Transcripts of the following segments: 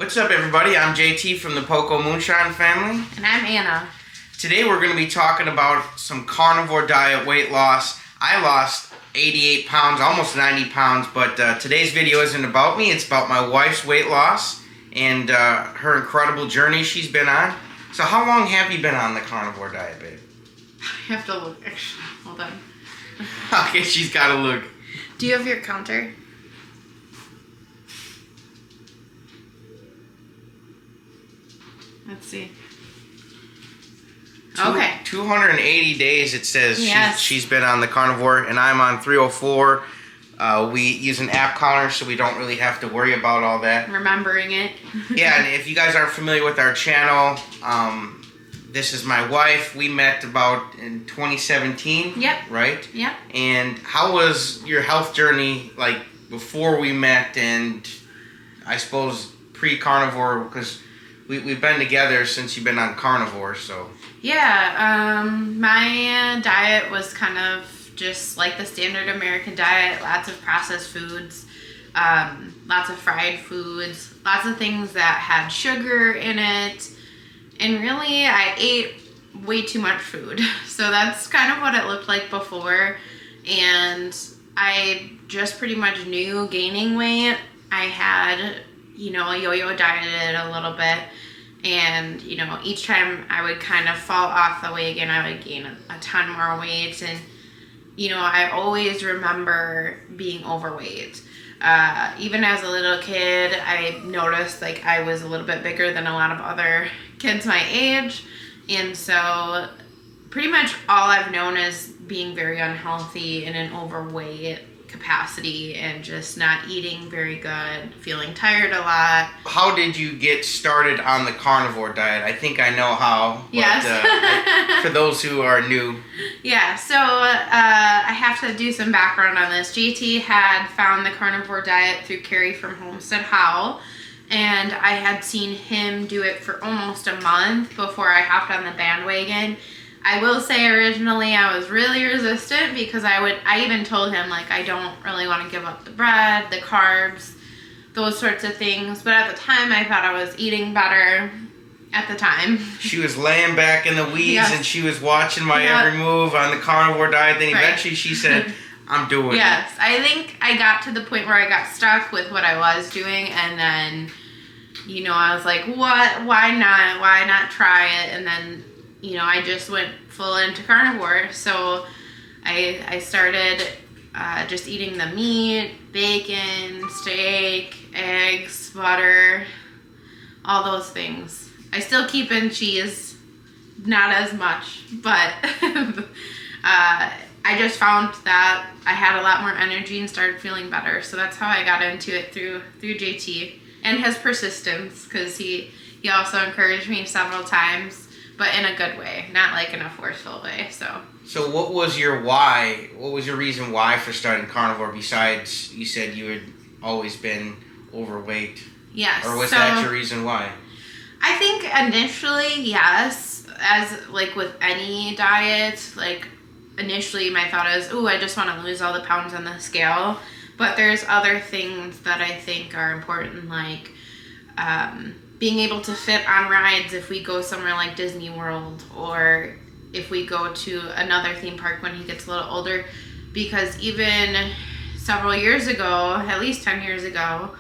What's up, everybody? I'm JT from the Poko Moonshine family. And I'm Anna. Today we're going to be talking about some carnivore diet weight loss. I lost 88 pounds, almost 90 pounds, but today's video isn't about me. It's about my wife's weight loss and her incredible journey she's been on. So how long have you been on the carnivore diet, babe? I have to look. Actually, hold on. Okay, she's got to look. Do you have your counter? Let's see. Okay. 280 days it says. Yes. She's been on the carnivore, and I'm on 304. We use an app counter, so we don't really have to worry about all that. Remembering it. Yeah, and if you guys aren't familiar with our channel, this is my wife. We met about in 2017. Yep. Right? Yep. And how was your health journey, like, before we met and, I suppose, pre-carnivore? Because we've been together since you've been on carnivore, so... Yeah, my diet was kind of just like the standard American diet. Lots of processed foods, lots of fried foods, lots of things that had sugar in it. And really, I ate way too much food. So that's kind of what it looked like before. And I just pretty much knew gaining weight. I had, yo-yo dieted a little bit. And, each time I would kind of fall off the wagon, I would gain a ton more weight. And, I always remember being overweight. Even as a little kid, I noticed like I was a little bit bigger than a lot of other kids my age. And so pretty much all I've known is being very unhealthy in an overweight capacity and just not eating very good, feeling tired a lot. How did you get started on the carnivore diet? I think I know how. Yes. For those who are new. Yeah, so I have to do some background on this. JT had found the carnivore diet through Carrie from Homestead Howell, and I had seen him do it for almost a month before I hopped on the bandwagon. I will say originally I was really resistant because I even told him, like, I don't really want to give up the bread, the carbs, those sorts of things. But at the time, I thought I was eating better at the time. She was laying back in the weeds, yes. And she was watching my every move on the carnivore diet. Then eventually right. She said, I'm doing yes. it. I think I got to the point where I got stuck with what I was doing. And then, I was like, what? Why not? Why not try it? And then... I just went full into carnivore. So I started just eating the meat, bacon, steak, eggs, butter, all those things. I still keep in cheese, not as much, but I just found that I had a lot more energy and started feeling better. So that's how I got into it through JT and his persistence, because he also encouraged me several times. But in a good way, not like in a forceful way. So what was your why? What was your reason why for starting carnivore? Besides, you said you had always been overweight. Yes. Or was that your reason why? I think initially, yes. As like with any diet, like initially my thought is, I just want to lose all the pounds on the scale. But there's other things that I think are important, like being able to fit on rides if we go somewhere like Disney World, or if we go to another theme park when he gets a little older. Because even several years ago, at least 10 years ago,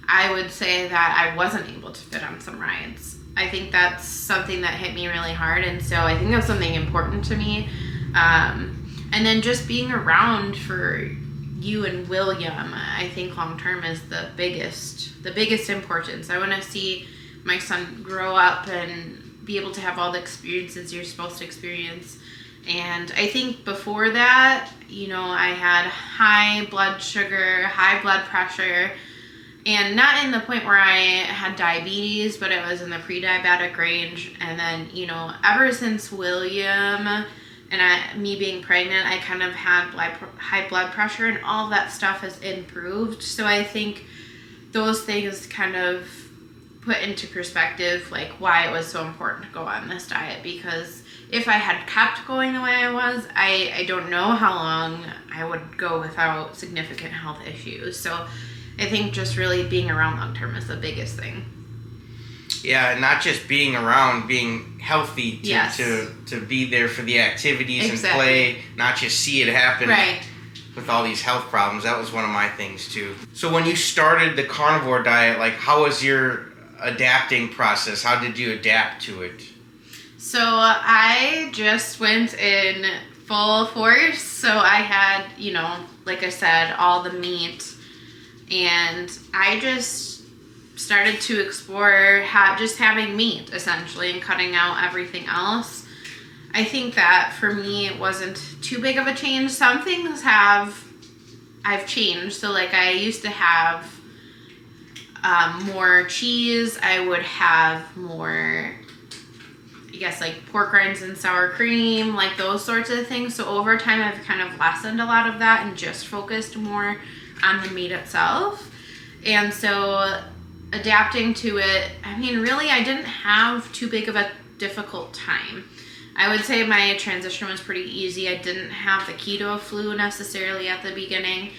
I would say that I wasn't able to fit on some rides. I think that's something that hit me really hard, and so I think that's something important to me. And then just being around for you and William, I think long term is the biggest importance. I want to see my son grow up and be able to have all the experiences you're supposed to experience. And I think before that, I had high blood sugar, high blood pressure, and not in the point where I had diabetes, but it was in the pre-diabetic range. And then, ever since William and me being pregnant, I kind of had high blood pressure, and all that stuff has improved. So I think those things kind of put into perspective like why it was so important to go on this diet, because if I had kept going the way I was, I don't know how long I would go without significant health issues. So I think just really being around long term is the biggest thing. Yeah, and not just being around, being healthy to be there for the activities and play, not just see it happen. Right. With all these health problems, that was one of my things too. So when you started the carnivore diet, like how was your adapting process? How did you adapt to it? So I just went in full force. So I had, like I said, all the meat, and I just started to explore just having meat essentially and cutting out everything else. I think that for me it wasn't too big of a change. Some things I've changed. So like I used to have more cheese. I would have more, I guess, like pork rinds and sour cream, like those sorts of things. So over time I've kind of lessened a lot of that and just focused more on the meat itself. And so adapting to it, I mean, really I didn't have too big of a difficult time. I would say my transition was pretty easy. I didn't have the keto flu necessarily at the beginning,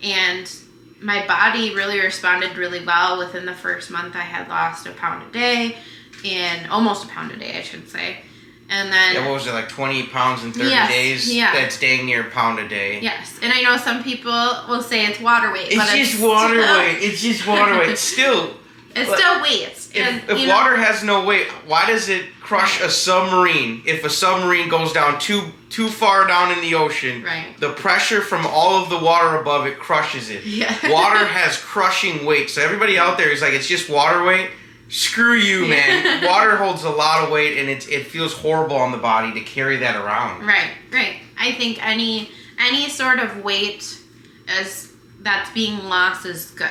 and my body really responded really well. Within the first month, I had lost a pound a day, and almost a pound a day, I should say. And then what was it, like 20 pounds in 30 days? Yeah. That's dang near a pound a day. Yes, and I know some people will say it's water weight. It's just water weight. It's just water weight. Still. It's still weight. If water has no weight, why does it crush a submarine? If a submarine goes down too far down in the ocean, the pressure from all of the water above it crushes it. Yeah. Water has crushing weight. So everybody out there is like, it's just water weight. Screw you, man. Water holds a lot of weight, and it feels horrible on the body to carry that around. Right. I think any sort of weight that's being lost is good.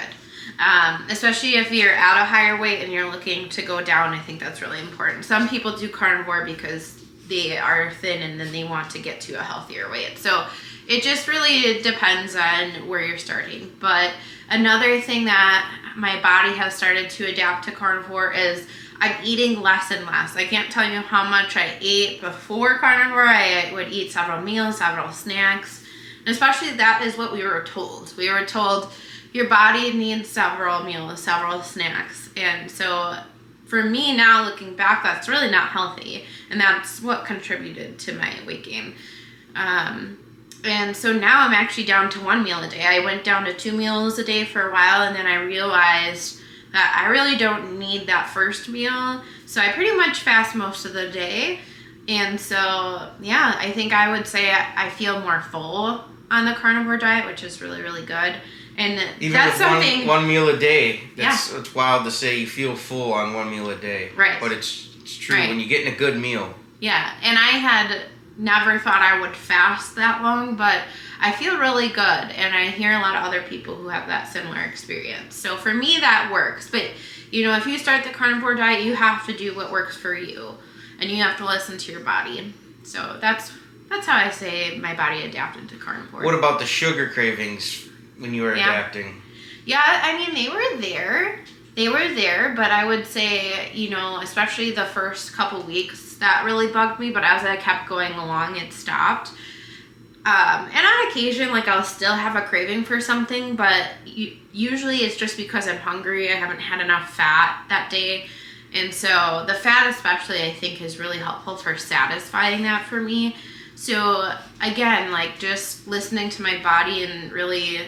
Especially if you're at a higher weight and you're looking to go down, I think that's really important. Some people do carnivore because they are thin and then they want to get to a healthier weight. So it just really depends on where you're starting. But another thing that my body has started to adapt to carnivore is I'm eating less and less. I can't tell you how much I ate before carnivore. I would eat several meals, several snacks. And especially that is what we were told. We were told your body needs several meals, several snacks. And so for me now, looking back, that's really not healthy. And that's what contributed to my weight gain. And so now I'm actually down to 1 meal a day. I went down to 2 meals a day for a while, and then I realized that I really don't need that first meal. So I pretty much fast most of the day. And so, yeah, I think I would say I feel more full on the carnivore diet, which is really, really good. And even that's with something. One meal a day. It's wild to say you feel full on 1 meal a day. Right. But it's true when you're getting a good meal. Yeah, and I had never thought I would fast that long, but I feel really good, and I hear a lot of other people who have that similar experience. So for me, that works. But if you start the carnivore diet, you have to do what works for you, and you have to listen to your body. So that's how I say my body adapted to carnivore. What about the sugar cravings when you were adapting? Yeah, I mean, they were there. But I would say, especially the first couple weeks, that really bugged me. But as I kept going along, it stopped. And on occasion, I'll still have a craving for something, but usually it's just because I'm hungry. I haven't had enough fat that day. And so the fat especially, I think, is really helpful for satisfying that for me. So again, just listening to my body and really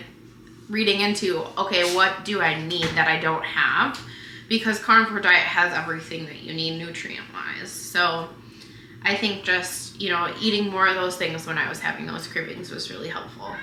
reading into, okay, what do I need that I don't have? Because carnivore diet has everything that you need nutrient-wise. So I think just, eating more of those things when I was having those cravings was really helpful.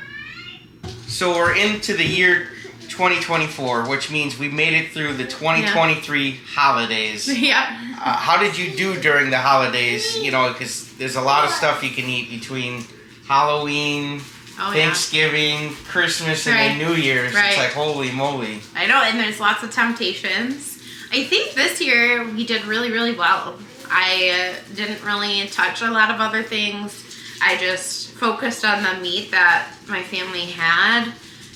So we're into the year 2024, which means we made it through the 2023 holidays. Yeah. How did you do during the holidays? Because there's a lot of stuff you can eat between Halloween, Thanksgiving, Christmas, and then New Year's. Right. It's like, holy moly. I know, and there's lots of temptations. I think this year we did really, really well. I didn't really touch a lot of other things. I just focused on the meat that my family had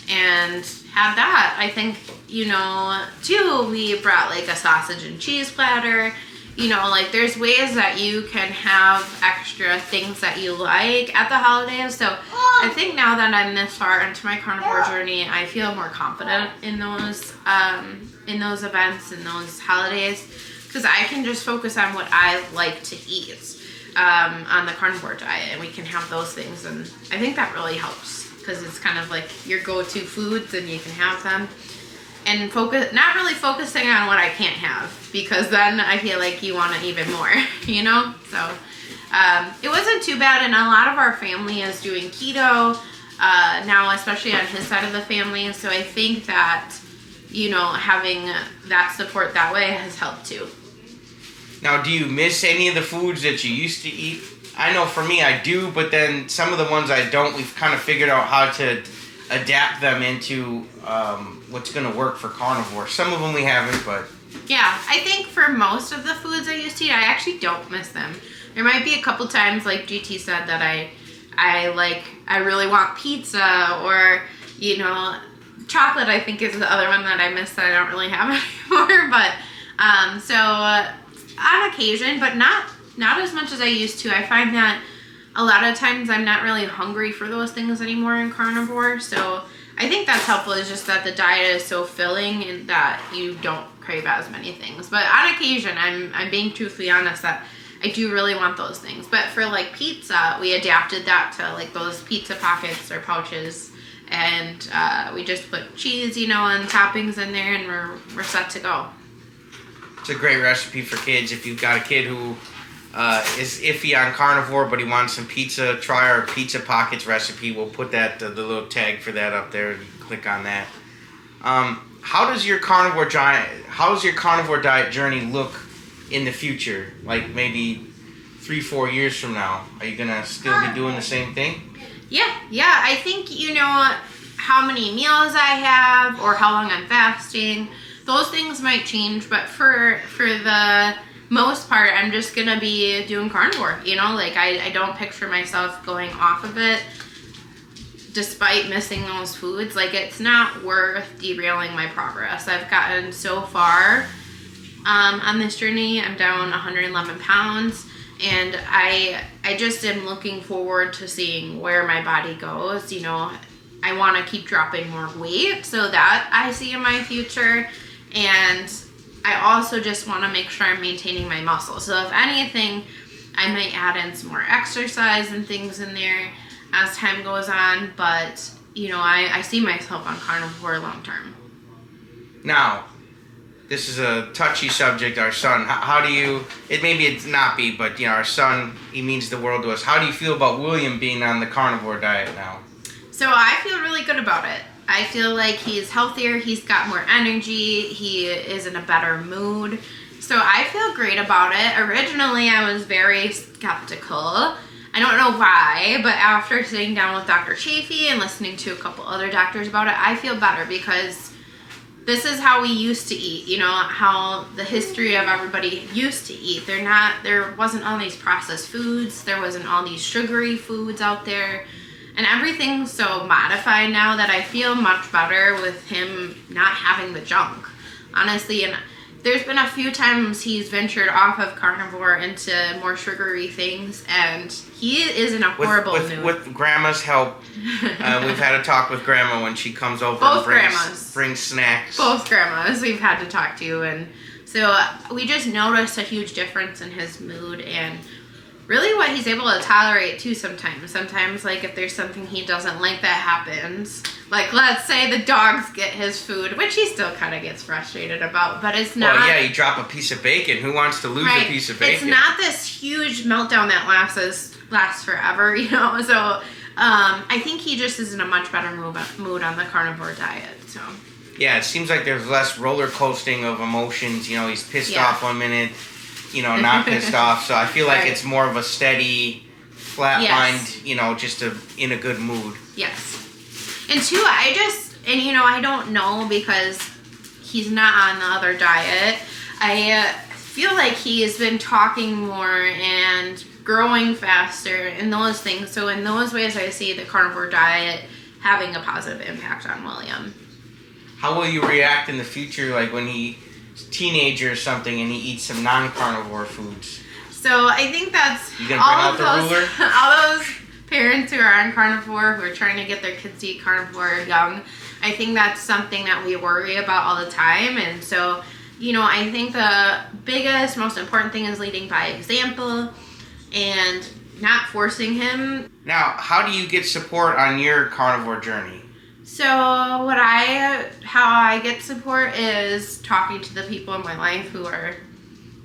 and had that. I think, too, we brought a sausage and cheese platter. There's ways that you can have extra things that you like at the holidays. So I think now that I'm this far into my carnivore journey, I feel more confident in those events and those holidays. because I can just focus on what I like to eat on the carnivore diet, and we can have those things, and I think that really helps because it's kind of like your go-to foods and you can have them. And not really focusing on what I can't have, because then I feel like you want it even more, you know? So it wasn't too bad, and a lot of our family is doing keto now, especially on his side of the family. So I think that, you know, having that support that way has helped too. Now, do you miss any of the foods that you used to eat? I know for me I do, but then some of the ones I don't, we've kind of figured out how to adapt them into what's going to work for carnivore. Some of them we haven't, but... Yeah, I think for most of the foods I used to eat, I actually don't miss them. There might be a couple times, like GT said, that I really want pizza, or, you know, chocolate I think is the other one that I miss that I don't really have anymore. But, so on occasion, but not as much as I used to. I find that a lot of times I'm not really hungry for those things anymore in carnivore. So I think that's helpful, is just that the diet is so filling and that you don't crave as many things. But on occasion, I'm being truthfully honest that I do really want those things. But for like pizza, we adapted that to like those pizza pockets or pouches, and we just put cheese, you know, and toppings in there, and we're set to go. It's a great recipe for kids. If you've got a kid who is iffy on carnivore, but he wants some pizza, try our pizza pockets recipe. We'll put that the little tag for that up there. You can click on that. How's your carnivore diet journey look in the future? Like maybe 3-4 years from now, are you gonna still be doing the same thing? Yeah. I think, you know, how many meals I have or how long I'm fasting, those things might change, but for the most part, I'm just gonna be doing carnivore, you know? Like, I don't picture myself going off of it despite missing those foods. Like, it's not worth derailing my progress. I've gotten so far on this journey. I'm down 111 pounds, and I just am looking forward to seeing where my body goes. You know, I want to keep dropping more weight, so that I see in my future, and I also just want to make sure I'm maintaining my muscle. So if anything, I might add in some more exercise and things in there as time goes on. But, you know, I see myself on carnivore long term. Now, this is a touchy subject, our son. How do you, maybe it's not be, but, you know, our son, he means the world to us. How do you feel about William being on the carnivore diet now? So I feel really good about it. I feel like he's healthier, he's got more energy, he is in a better mood. So I feel great about it. Originally, I was very skeptical. I don't know why, but after sitting down with Dr. Chafee and listening to a couple other doctors about it, I feel better, because this is how we used to eat, you know, how the history of everybody used to eat. There wasn't all these processed foods, there wasn't all these sugary foods out there. And everything's so modified now that I feel much better with him not having the junk, honestly. And there's been a few times he's ventured off of carnivore into more sugary things, and he is in a horrible mood. With Grandma's help, we've had a talk with Grandma when she comes over. Both and grandmas. Brings snacks. Both grandmas we've had to talk to, and so we just noticed a huge difference in his mood, and really what he's able to tolerate too sometimes. Sometimes, like, if there's something he doesn't like that happens, like, let's say the dogs get his food, which he still kind of gets frustrated about, but it's not... Well, yeah, you drop a piece of bacon. Who wants to lose a piece of bacon? It's not this huge meltdown that lasts forever, you know? So, I think he just is in a much better mood on the carnivore diet, so... Yeah, it seems like there's less roller coasting of emotions. You know, he's pissed off 1 minute, you know, not pissed off. So I feel like it's more of a steady, flatlined, you know, just in a good mood. Yes. And two, you know, I don't know, because he's not on the other diet. I feel like he has been talking more and growing faster and those things. So in those ways, I see the carnivore diet having a positive impact on William. How will you react in the future, like when he's a teenager or something and he eats some non-carnivore foods? So I think that's you gonna bring out the ruler? All those parents who are on carnivore, who are trying to get their kids to eat carnivore young, I think that's something that we worry about all the time. And so I think the biggest, most important thing is leading by example and not forcing him. Now, how do you get support on your carnivore journey? So how I get support is talking to the people in my life who are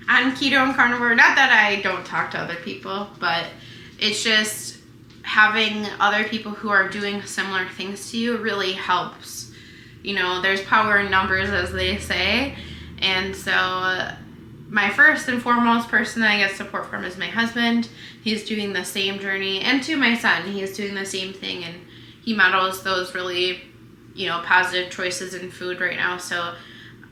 on keto and carnivore. Not that I don't talk to other people, but it's just having other people who are doing similar things to you really helps. There's power in numbers, as they say. And so my first and foremost person I get support from is my husband. He's doing the same journey. And to my son, he's doing the same thing. And he models those really, positive choices in food right now. So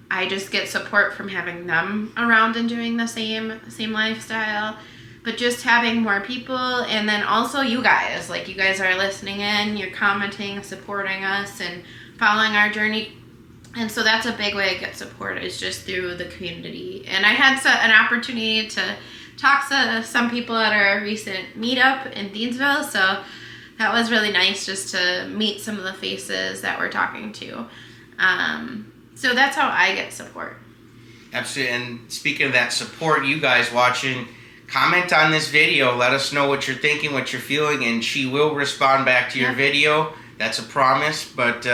I just get support from having them around and doing the same lifestyle. But just having more people, and then also you guys. Like, you guys are listening in, you're commenting, supporting us, and following our journey. And so that's a big way I get support, is just through the community. And I had an opportunity to talk to some people at our recent meetup in Deansville, so that was really nice just to meet some of the faces that we're talking to. So that's how I get support. Absolutely. And speaking of that support, you guys watching, comment on this video. Let us know what you're thinking, what you're feeling, and she will respond back to your video. That's a promise. But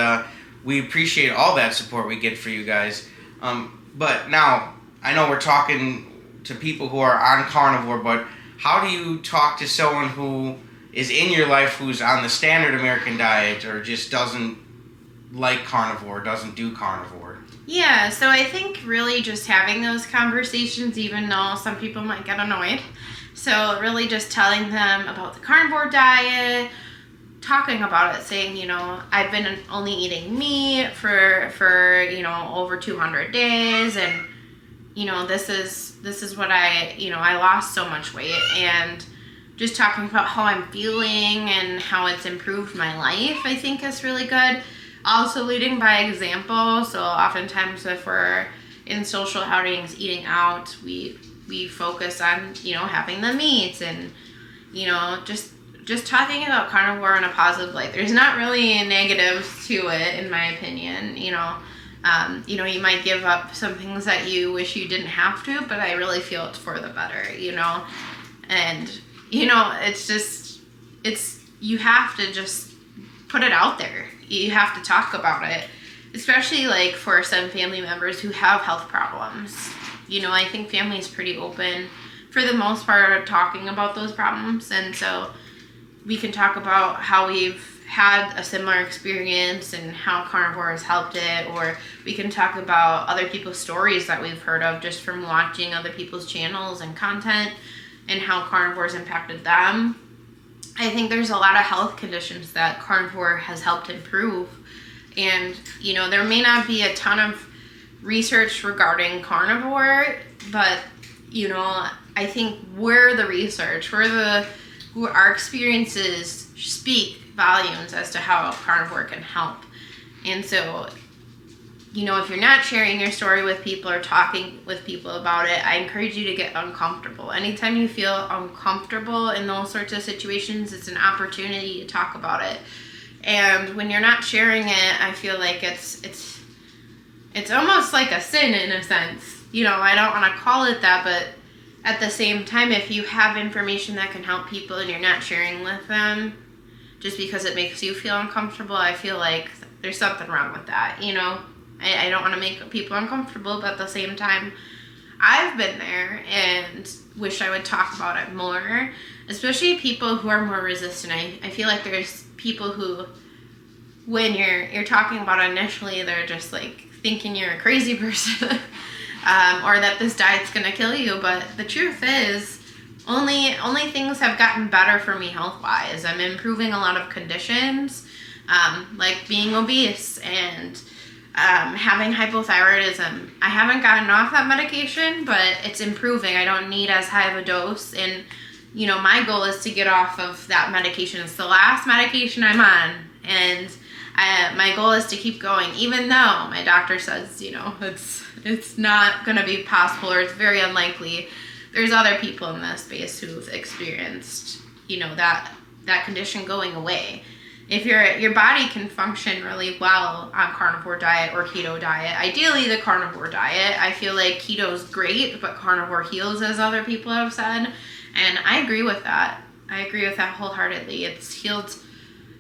we appreciate all that support we get for you guys. But now, I know we're talking to people who are on carnivore, but how do you talk to someone who is in your life who's on the standard American diet, or just doesn't like carnivore, doesn't do carnivore? Yeah, so I think really just having those conversations, even though some people might get annoyed. So really just telling them about the carnivore diet, talking about it, saying, I've been only eating meat for over 200 days, and this is what I lost so much weight, and just talking about how I'm feeling and how it's improved my life, I think is really good. Also leading by example. So oftentimes if we're in social outings, eating out, we focus on, having the meat and, just talking about carnivore in a positive light. There's not really negatives to it, in my opinion. You might give up some things that you wish you didn't have to, but I really feel it's for the better, and, you have to just put it out there. You have to talk about it, especially like for some family members who have health problems. I think family is pretty open for the most part talking about those problems, and so we can talk about how we've had a similar experience and how carnivore has helped it, or we can talk about other people's stories that we've heard of just from watching other people's channels and content and how carnivore has impacted them. I think there's a lot of health conditions that carnivore has helped improve, and there may not be a ton of research regarding carnivore, but I think where the research, our experiences speak volumes as to how carnivore can help. And so, if you're not sharing your story with people or talking with people about it, I encourage you to get uncomfortable. Anytime you feel uncomfortable in those sorts of situations, it's an opportunity to talk about it. And when you're not sharing it, I feel like it's almost like a sin in a sense. I don't want to call it that, but at the same time, if you have information that can help people and you're not sharing with them just because it makes you feel uncomfortable, I feel like there's something wrong with that. I don't want to make people uncomfortable, but at the same time, I've been there and wish I would talk about it more, especially people who are more resistant. I feel like there's people who, when you're talking about it initially, they're just like thinking you're a crazy person or that this diet's going to kill you. But the truth is, only things have gotten better for me health-wise. I'm improving a lot of conditions, like being obese and having hypothyroidism. I haven't gotten off that medication, but it's improving. I don't need as high of a dose, and my goal is to get off of that medication. It's the last medication I'm on, and my goal is to keep going, even though my doctor says it's not going to be possible, or it's very unlikely. There's other people in this space who've experienced that condition going away. if your body can function really well on carnivore diet or keto diet, ideally the carnivore diet. I feel like keto is great, but carnivore heals, as other people have said. And I agree with that. I agree with that wholeheartedly. It's healed,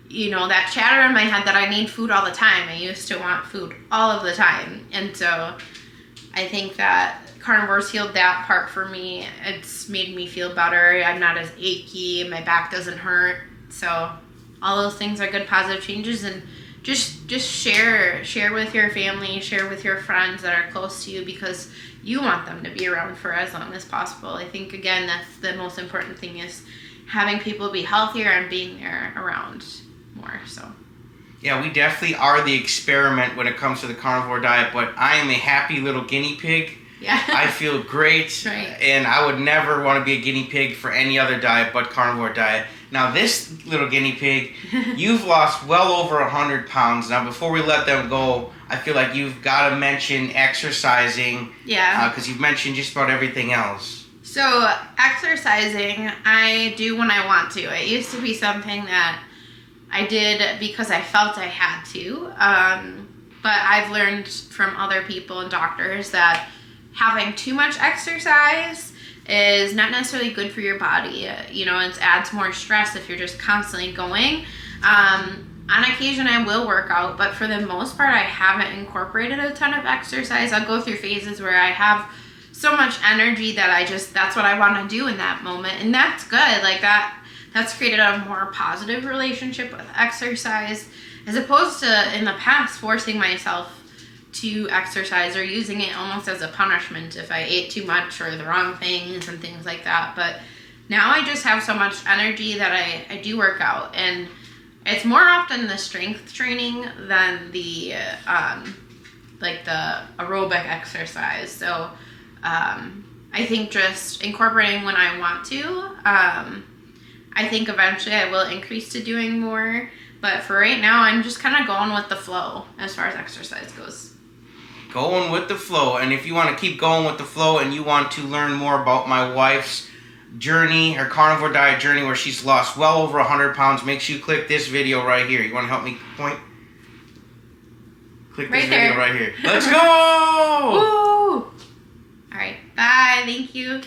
that chatter in my head that I need food all the time. I used to want food all of the time. And so I think that carnivore's healed that part for me. It's made me feel better. I'm not as achy. My back doesn't hurt. So all those things are good positive changes. And just share with your family, share with your friends that are close to you, because you want them to be around for as long as possible. I think, again, that's the most important thing, is having people be healthier and being there around more. So yeah, we definitely are the experiment when it comes to the carnivore diet, but I am a happy little guinea pig. Yeah. I feel great, right. And I would never want to be a guinea pig for any other diet but carnivore diet. Now, this little guinea pig, you've lost well over 100 pounds. Now, before we let them go, I feel like you've got to mention exercising. Yeah. Because you've mentioned just about everything else. So, exercising, I do when I want to. It used to be something that I did because I felt I had to. But I've learned from other people and doctors that having too much exercise is not necessarily good for your body. It adds more stress if you're just constantly going. On occasion, I will work out, but for the most part, I haven't incorporated a ton of exercise. I'll go through phases where I have so much energy that that's what I want to do in that moment. And that's good. Like that's created a more positive relationship with exercise, as opposed to in the past forcing myself to exercise or using it almost as a punishment if I ate too much or the wrong things and things like that. But now I just have so much energy that I do work out, and it's more often the strength training than the the aerobic exercise. So I think just incorporating when I want to. I think eventually I will increase to doing more, but for right now I'm just kind of going with the flow as far as exercise goes. Going with the flow. And if you want to keep going with the flow and you want to learn more about my wife's journey, her carnivore diet journey, where she's lost well over 100 pounds, make sure you click this video right here. You want to help me point? Click this video right here. Let's go! Woo! All right. Bye. Thank you.